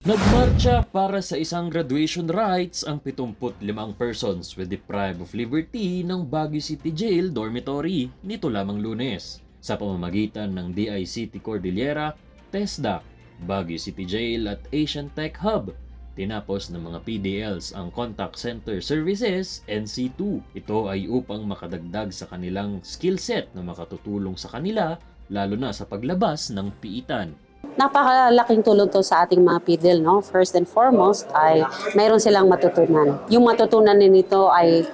Nagmarcha para sa isang graduation rights ang 75 persons with deprived of liberty ng Baguio City Jail Dormitory nito lamang Lunes sa pamamagitan ng DICT Cordillera, TESDA, Baguio City Jail at Asian Tech Hub. Tinapos ng mga PDLs ang Contact Center Services NC2. Ito ay upang makadagdag sa kanilang skill set na makatutulong sa kanila lalo na sa paglabas ng piitan. Napakalaking tulong to sa ating mga PDL, no? First and foremost ay mayroon silang matutunan. Yung matutunan nito ay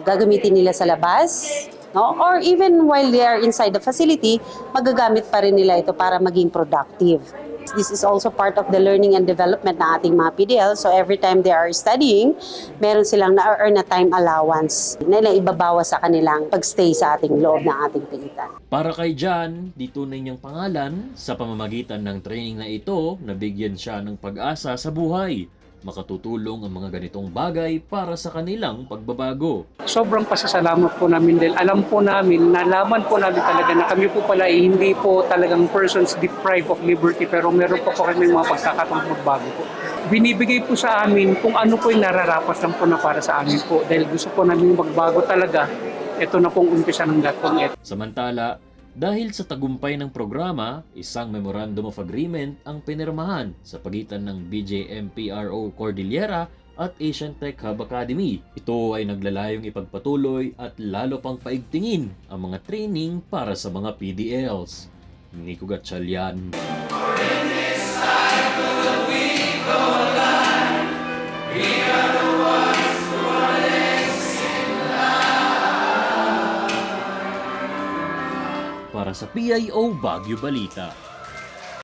gagamitin nila sa labas, no? Or even while they are inside the facility, magagamit pa rin nila ito para maging productive. This is also part of the learning and development ng ating mga PDL. So every time they are studying, meron silang na-earn na time allowance na ibabawas sa kanilang pagstay sa ating loob ng ating pilitan. Para kay John, di tunay niyang pangalan, sa pamamagitan ng training na ito, nabigyan siya ng pag-asa sa buhay. Makatutulong ang mga ganitong bagay para sa kanilang pagbabago. Sobrang pasasalamat po namin dahil alam po namin, nalaman po namin talaga na kami po pala hindi po talagang persons deprived of liberty pero meron po kami mga pagkakataong magbago po. Binibigay po sa amin kung ano po yung nararapat lang po na para sa amin po dahil gusto po namin magbago talaga. Ito na pong umpisa ng lahat pong ito. Samantala, dahil sa tagumpay ng programa, isang Memorandum of Agreement ang pinirmahan sa pagitan ng BJMPRO Cordillera at Asian Tech Hub Academy. Ito ay naglalayong ipagpatuloy at lalo pang paigtingin ang mga training para sa mga PDLs. Nico Gatchalian. Para sa PIO Baguio Balita.